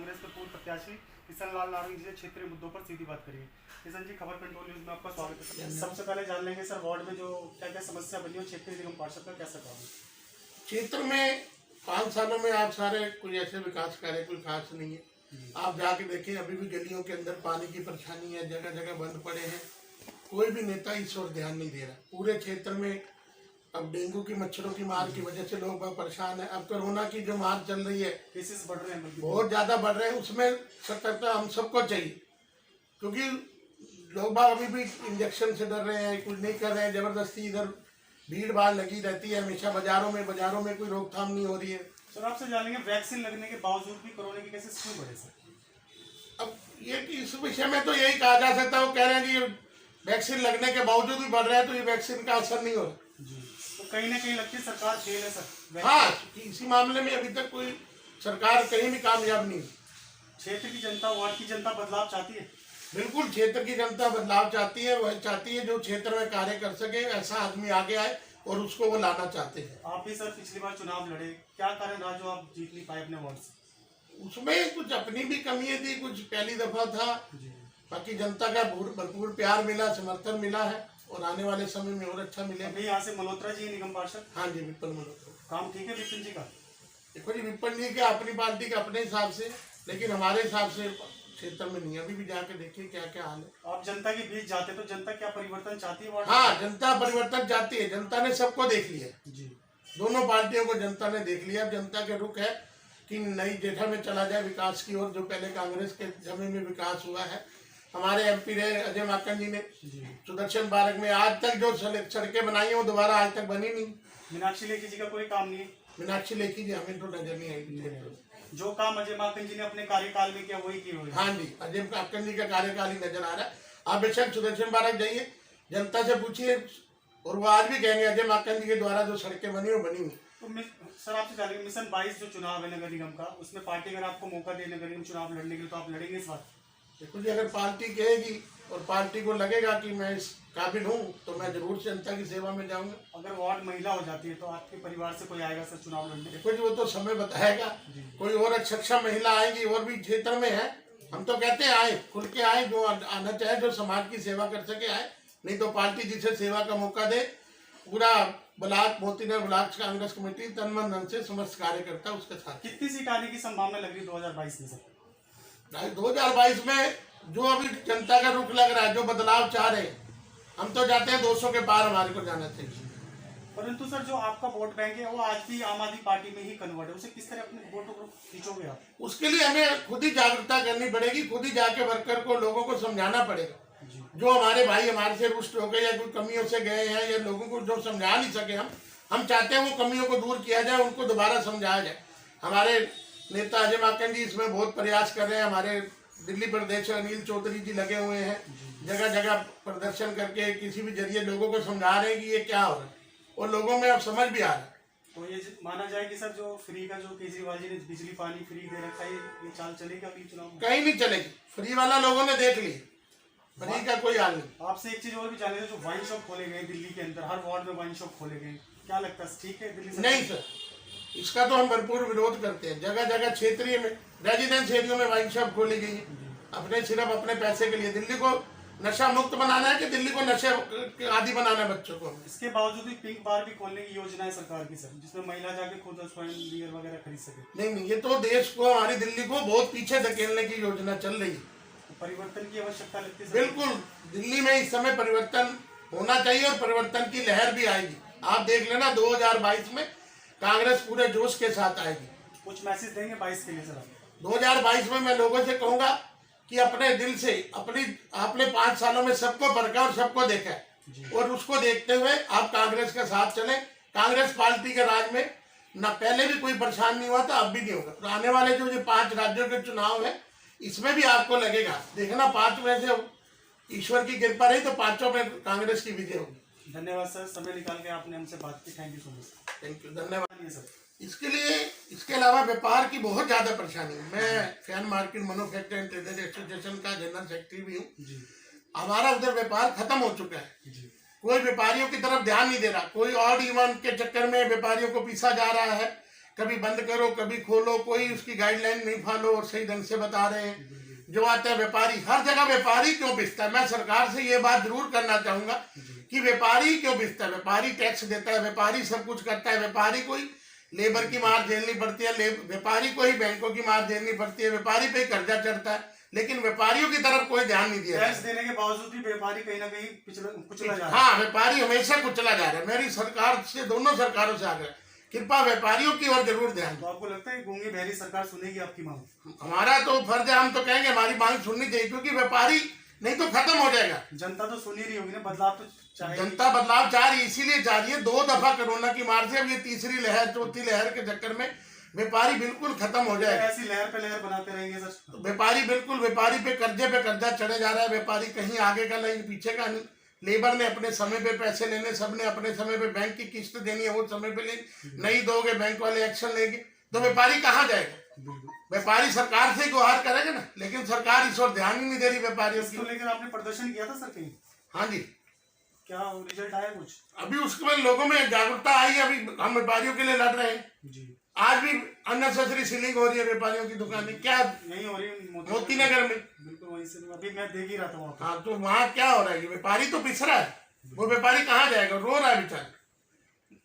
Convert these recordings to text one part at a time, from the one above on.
कांग्रेस के पूर्व प्रत्याशी किशन लाल नारंग जी से क्षेत्रीय मुद्दों पर सीधी बात करिए। किशन जी, खबर कंट्रोल न्यूज में आपका स्वागत है। सबसे पहले जान लेंगे सर, वार्ड में जो क्या क्या समस्या बनी हो, क्षेत्रीय निगम पार्षद का कैसा काम है? क्षेत्र में 5 सालों में आप सारे कोई ऐसे विकास कार्य कोई खास नहीं है। आप जाके देखें, अभी भी गलियों के अंदर पानी की परेशानी है, जगह जगह बंद पड़े हैं। कोई भी नेता इस ओर ध्यान नहीं दे रहा। पूरे क्षेत्र में अब डेंगू की मच्छरों की मार की वजह से लोग बहुत परेशान है। अब कोरोना की जो मार चल रही है, केसेस बढ़ रहे हैं, बहुत ज्यादा बढ़ रहे हैं। उसमें सतर्कता हम सबको चाहिए, क्योंकि लोग बाग अभी भी इंजेक्शन से डर रहे हैं, कुछ नहीं कर रहे हैं। जबरदस्ती इधर भीड़ भाड़ लगी रहती है हमेशा। बाजारों में कोई रोकथाम नहीं हो रही है। सर आपसे जानेंगे, वैक्सीन लगने के बावजूद भी कोरोना के केसेस क्यों बढ़े सर? अब ये कि इस विषय में तो यही कहा जा सकता है, वो कह रहे हैं कि वैक्सीन लगने के बावजूद भी बढ़ रहा है, तो ये वैक्सीन का असर नहीं हो रहा। तो कहीं ना कहीं लगती है सरकार फेल है सर। हाँ, इसी मामले में अभी तक कोई सरकार कहीं भी कामयाब नहीं हुई। क्षेत्र की जनता, वार्ड की जनता बदलाव चाहती है। बिल्कुल, क्षेत्र की जनता बदलाव चाहती है। वह चाहती है जो क्षेत्र में कार्य कर सके, ऐसा आदमी आगे आए, और उसको वो लाना चाहते हैं। आप भी सर पिछली बार चुनाव लड़े, क्या कारण रहा जो आप जीत नहीं पाए अपने वार्ड से? उसमें कुछ अपनी भी कमियां थी, कुछ पहली दफा था। बाकी जनता का भरपूर प्यार मिला, समर्थन मिला है, और आने वाले समय में और अच्छा मिलेगा। अभी यहाँ से मल्होत्रा जी निगम पार्षद। हाँ जी, विपिन मल्होत्रा। काम ठीक है विपिन जी का? देखो जी, विपिन जी के अपनी पार्टी का अपने हिसाब से, लेकिन हमारे हिसाब से क्षेत्र में नहीं। अभी भी जाके देखिए क्या क्या हाल है। आप जनता के बीच जाते तो जनता क्या परिवर्तन चाहती है वार्ड? हाँ, जनता परिवर्तन चाहती है। जनता ने सबको देख लिया जी, दोनों पार्टियों को जनता ने देख लिया। जनता के रुख है कि नई जेठा में चला जाए विकास की ओर। जो पहले कांग्रेस के समय में विकास हुआ है, हमारे एमपी रहे अजय माकन जी ने सुदर्शन पार्क में आज तक जो सड़कें बनाई है, वो दोबारा आज तक बनी नहीं। मीनाक्षी लेखी जी का कोई काम नहीं है? मीनाक्षी लेखी जी हमें तो नजर नहीं आई। जो काम अजय माकन जी ने अपने कार्यकाल में किया वही किए हुए। हाँ जी, अजय माकन जी का कार्यकाल ही नजर आ रहा है। आप बेशक सुदर्शन पार्क जाइए, जनता से पूछिए, और वो आज भी कहेंगे अजय माकन जी के द्वारा जो सड़कें बनी वो बनी हुई। तो सर आपसे जानेंगे, मिशन 22 जो चुनाव है नगर निगम का, उसमें पार्टी अगर आपको मौका दे नगर निगम चुनाव लड़ने के लिए, तो आप लड़ेंगे इस बार? देखो जी, अगर पार्टी कहेगी और पार्टी को लगेगा कि मैं इस काबिल हूँ, तो मैं जरूर जनता की सेवा में जाऊंगा। अगर वार्ड महिला हो जाती है तो आपके परिवार से कोई आएगा सर चुनाव लड़ने? देखो जी, वो तो समय बताएगा। कोई और सक्षम महिला आएगी, और भी क्षेत्र में है। हम तो कहते हैं आए, खुल के आए, जो आना चाहे, जो समाज की सेवा कर सके आए। नहीं तो पार्टी जिसे सेवा का मौका दे, पूरा block Motinagar block Congress committee तन मन धन से समस्त कार्यकर्ता उसके साथ। कितनी सीट आने की संभावना लग रही है 2022 में सर? 2022 में जो अभी जनता का रुख लग रहा है, जो बदलाव चाह रहे हैं, हम तो चाहते हैं 200 के पार हमारे को जाना चाहिए। परंतु सर जो आपका वोट बैंक है वो आज भी आम आदमी पार्टी में ही कन्वर्ट है, उसे किस तरह अपने वोटों को खींचोगे आप? उसके लिए हमें खुद ही जागरूकता करनी पड़ेगी। खुद ही जाके वर्कर को, लोगों को समझाना पड़ेगा। जो हमारे भाई हमारे से रुष्ट हो गए या कोई कमियों से गए हैं, या लोगों को जो समझा नहीं सके, हम चाहते हैं वो कमियों को दूर किया जाए, उनको दोबारा समझाया जाए। हमारे नेता अजय माकन जी इसमें बहुत प्रयास कर रहे हैं। हमारे दिल्ली प्रदेश अनिल चौधरी जी लगे हुए हैं, जगह जगह प्रदर्शन करके किसी भी जरिए लोगों को समझा रहे हैं कि ये क्या हो रहा है, और लोगों में अब समझ भी आ रहा है। तो ये माना जाए कि सर जो फ्री का, जो केजरीवाल जी ने बिजली पानी फ्री दे रखा है, ये चाल चलेगा अगले चुनाव में? कहीं नहीं चलेगी। फ्री वाला लोगों ने देख लिया, फ्री का कोई हाल नहीं। आपसे एक चीज और भी जाने, जो वाइन शॉप खोले गए दिल्ली के अंदर, हर वार्ड में वाइन शॉप खोले गए, क्या लगता है ठीक है दिल्ली? नहीं सर, इसका तो हम भरपूर विरोध करते हैं। जगह जगह क्षेत्रीय में, रेजिडेंस एरिया में वाइन शॉप खोली गई है, अपने सिर्फ अपने पैसे के लिए। दिल्ली को नशा मुक्त बनाना है कि दिल्ली को नशे आदि बनाना है बच्चों को? इसके बावजूद भी पिंक बार भी खोलने की योजना है सरकार की सर, जिसमें महिला जाके खुद स्वयं बियर वगैरह खरीद सके। नहीं, ये तो देश को, हमारी दिल्ली को बहुत पीछे धकेलने की योजना चल रही है। परिवर्तन की आवश्यकता लगती है? बिल्कुल, दिल्ली में इस समय परिवर्तन होना चाहिए, और परिवर्तन की लहर भी आएगी। आप देख लेना 2022 में कांग्रेस पूरे जोश के साथ आएगी। कुछ मैसेज देंगे 22 के लिए सर? 2022 में मैं लोगों से कहूंगा कि अपने दिल से, आपने 5 सालों में सबको परखा और सबको देखा है, और उसको देखते हुए आप कांग्रेस के साथ चले। कांग्रेस पार्टी के राज में ना पहले भी कोई परेशान नहीं हुआ था, अब भी नहीं होगा। तो आने वाले जो ये 5 राज्यों के चुनाव है, इसमें भी आपको लगेगा, देखना 5 में से ईश्वर की कृपा रही तो 5 में कांग्रेस की विजय होगी। धन्यवाद सर, समय निकाल के आपने हमसे बात की। Thank you so much. Thank you, धन्यवाद सर। इसके लिए। इसके अलावा व्यापार की बहुत ज्यादा परेशानी है। मैं fan market manufacture and trader association का जनरल सेक्रेटरी भी हूँ। हमारा उधर व्यापार खत्म हो चुका है। कोई व्यापारियों की तरफ ध्यान नहीं दे रहा। कोई ऑड इवन के चक्कर में व्यापारियों को पीसा जा रहा है, कभी बंद करो कभी खोलो, कोई उसकी गाइडलाइन नहीं फॉलो और सही ढंग से बता रहे हैं। जो आते हैं व्यापारी, हर जगह व्यापारी क्यों पिसता है? मैं सरकार से ये बात जरूर करना चाहूंगा कि व्यापारी क्यों पिसता है? व्यापारी टैक्स देता है, व्यापारी सब कुछ करता है, व्यापारी को ही लेबर की मार झेलनी पड़ती है, व्यापारी को ही बैंकों की मार झेलनी पड़ती है, व्यापारी पे कर्जा चढ़ता है, लेकिन व्यापारियों की तरफ कोई ध्यान नहीं दिया। टैक्स देने के बावजूद भी व्यापारी कहीं ना कहीं कुचला जा रहा है। हाँ, व्यापारी हमेशा कुचला जा रहा है। मेरी सरकार से, दोनों सरकारों से आग्रह, कृपा व्यापारियों की ओर जरूर ध्यान। तो आपको लगता है गूंगी बहरी सरकार सुनेगी आपकी मांग? हमारा तो फर्ज है, हम तो कहेंगे हमारी मांग सुननी चाहिए, क्योंकि व्यापारी नहीं तो खत्म हो जाएगा। जनता तो सुन ही रही होगी ना, बदलाव तो चाहे। जनता बदलाव चाह रही, इसीलिए चाह रही है। 2 दफा कोरोना की मार से, अब ये तीसरी लहर, चौथी लहर के चक्कर में व्यापारी बिल्कुल खत्म हो जाएगा। ऐसी लहर पे लहर बनाते रहेंगे सर तो व्यापारी बिल्कुल, व्यापारी पे कर्जा चढ़े जा रहा है। व्यापारी कहीं आगे का नहीं, पीछे का नहीं। लेबर ने अपने समय पे पैसे लेने, सबने अपने समय पे बैंक की किस्त देनी है, वो समय पे लेनी, नहीं दोगे बैंक वाले एक्शन लेंगे, तो व्यापारी कहाँ जाएगा? व्यापारी सरकार से गुहार करेगा ना, लेकिन सरकार इस ओर ध्यान ही नहीं दे रही व्यापारियों की। तो लेकिन आपने प्रदर्शन किया था सर कहीं? हाँ जी। क्या रिजल्ट आया कुछ? अभी उसके लोगों में जागरूकता आई है। अभी हम व्यापारियों के लिए लड़ रहे हैं जी। आज भी अननेसेसरी सीलिंग हो रही है व्यापारियों की दुकानें, क्या नहीं हो रही? मोती नगर में बिल्कुल वहीं से अभी मैं देख ही रहा था वहाँ। हाँ, तो वहाँ क्या हो रहा है? व्यापारी तो पिस रहा है, वो व्यापारी कहाँ जाएगा? रो रहा है बेचारा।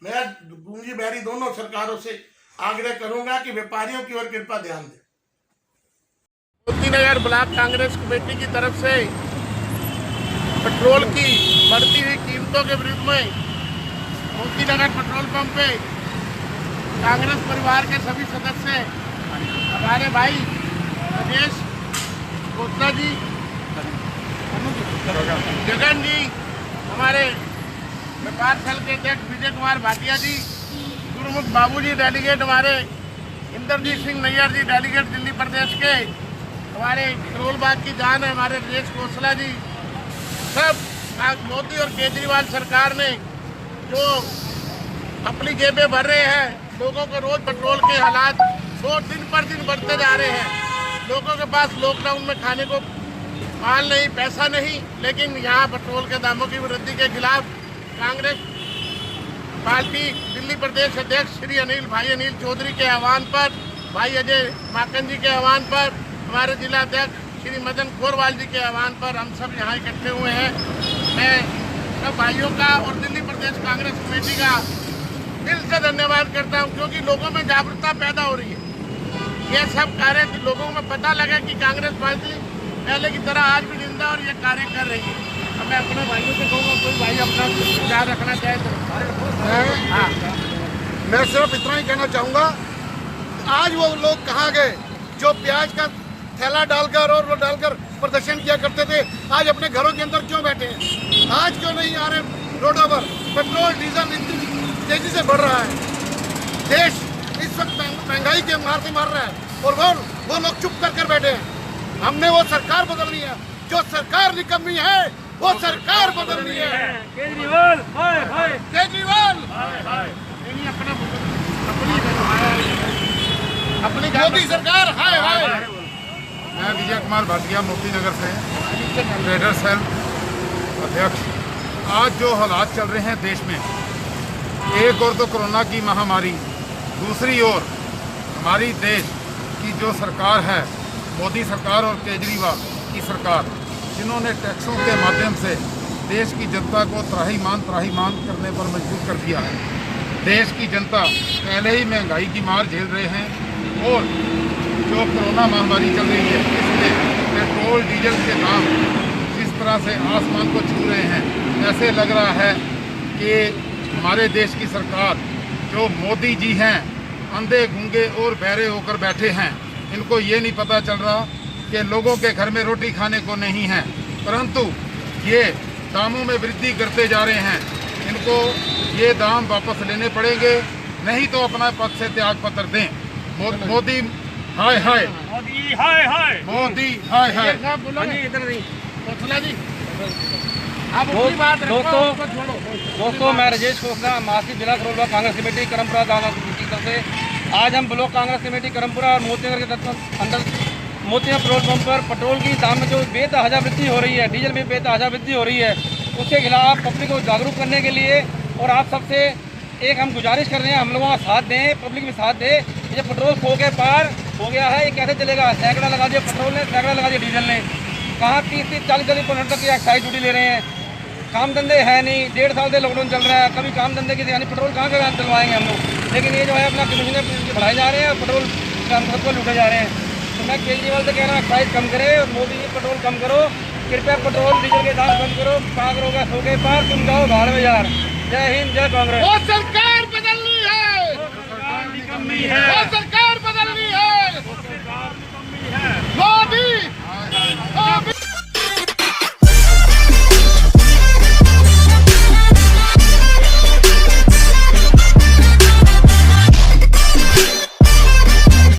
मैं गूंगी बहरी दोनों सरकारों से आग्रह करूंगा कि व्यापारियों की ओर कृपा ध्यान दें। मोती नगर ब्लॉक कांग्रेस कमेटी की तरफ से पेट्रोल की बढ़ती हुई कीमतों के विरुद्ध में मोती नगर पेट्रोल पंप पे कांग्रेस परिवार के सभी सदस्य, हमारे भाई राजेश कोतला जी, जगन जी, हमारे व्यापार सेल के अध्यक्ष विजय कुमार भाटिया जी, गुरुमुख बाबू जी डेलीगेट, हमारे इंद्रजीत सिंह नैयर जी डेलीगेट दिल्ली प्रदेश के, हमारे करोल बाग की जान है हमारे राजेश कोसला जी, सब मोदी और केजरीवाल सरकार ने जो अपनी जेबें भर रहे हैं, लोगों को रोज पेट्रोल के हालात दिन पर दिन बढ़ते जा रहे हैं। लोगों के पास लॉकडाउन में खाने को माल नहीं, पैसा नहीं, लेकिन यहाँ पेट्रोल के दामों की वृद्धि के खिलाफ कांग्रेस पार्टी दिल्ली प्रदेश अध्यक्ष श्री भाई अनिल चौधरी के आह्वान पर, भाई अजय माकन जी के आह्वान पर, हमारे जिला अध्यक्ष श्री मदन खोरवाल जी के आह्वान पर हम सब यहाँ इकट्ठे हुए हैं। मैं सब भाइयों का और दिल्ली प्रदेश कांग्रेस कमेटी का दिल से धन्यवाद करता हूँ, क्योंकि लोगों में जागरूकता पैदा हो रही है। ये सब कार्य लोगों में पता लगा कि कांग्रेस पार्टी पहले की तरह आज भी जिंदा और ये कार्य कर रही है। अब मैं अपने भाइयों से कहूँगा, कोई भाई अपना विचार रखना चाहे तो। हाँ, मैं सिर्फ इतना ही कहना चाहूँगा, आज वो लोग कहाँ गए जो प्याज का थैला डालकर और वो डालकर प्रदर्शन किया करते थे? आज अपने घरों के अंदर क्यों बैठे हैं? आज क्यों नहीं आ रहे रोडों पर? पेट्रोल डीजल इतनी तेजी से बढ़ रहा है, देश इस वक्त महंगाई के मार से मार रहा है, और वो लोग चुप कर बैठे हैं। हमने वो सरकार बदलनी है, जो सरकार निकम्मी है वो सरकार बदलनी है। केजरीवाल हाय हाय, केजरीवाल अपनी मोदी सरकार हाय हाय। मैं विजय कुमार भाटिया मोती नगर से ट्रेडर सेल अध्यक्ष। आज जो हालात चल रहे हैं देश में, एक और तो कोरोना की महामारी, दूसरी ओर हमारी देश की जो सरकार है, मोदी सरकार और केजरीवाल की सरकार, जिन्होंने टैक्सों के माध्यम से देश की जनता को त्राहिमाम करने पर मजबूर कर दिया है। देश की जनता पहले ही महंगाई की मार झेल रहे हैं, और जो कोरोना महामारी चल रही है, इसमें पेट्रोल डीजल के दाम जिस तरह से आसमान को छू रहे हैं, ऐसे लग रहा है कि हमारे देश की सरकार, जो मोदी जी हैं, अंधे गूंगे और बहरे होकर बैठे हैं। इनको ये नहीं पता चल रहा कि लोगों के घर में रोटी खाने को नहीं है, परंतु ये दामों में वृद्धि करते जा रहे हैं। इनको ये दाम वापस लेने पड़ेंगे, नहीं तो अपना पद से त्याग पत्र दें। मोदी हाय हाय, मोदी हाय हाय, मोदी हाय हाय। इधर नहीं। आप अपनी बात रखो, उसको छोड़ो। दोस्तों, मैं राजेश कोसला, महासचिव जिला करोल बाग कांग्रेस कमेटी करमपुरा गाँव की तरफ से आज हम ब्लॉक कांग्रेस कमेटी करमपुरा और मोतीनगर के अंदर मोतीनगर पेट्रोल पंप पर पेट्रोल की दाम में जो बेतहाजा वृद्धि हो रही है, डीजल में बेतहाजा वृद्धि हो रही है, उसके खिलाफ पब्लिक को जागरूक करने के लिए और आप सबसे एक हम गुजारिश कर रहे हैं, हम लोगों का साथ दें, पब्लिक में साथ दे। ये पेट्रोल खो के पार हो गया है, ये कैसे चलेगा? सैकड़ा लगा दिया पेट्रोल ने, सैकड़ा लगा दिया डीजल ने। कहाँ 30-40 तक की एक्साइज ड्यूटी ले रहे हैं। काम धंधे है नहीं, 1.5 साल से लॉकडाउन चल रहा है, कभी काम धंधे की यानी पेट्रोल कहाँ का चलवाएंगे हम लोग। लेकिन ये जो है अपना कमीशन बढ़ाए जा रहे हैं और पेट्रोल सबको लूटे जा रहे हैं। तो मैं केजरीवाल से कह रहा हूँ एक्साइज कम करे और मोदी जी पेट्रोल कम करो, कृपया पेट्रोल डीजल के दाम कम करो। कहाँ करोगे? सो के पार तुम जाओ भाड़ में यार। जय हिंद, जय कांग्रेस। वो सरकार बदलनी है, सरकार निकम्मी है। वो सरकार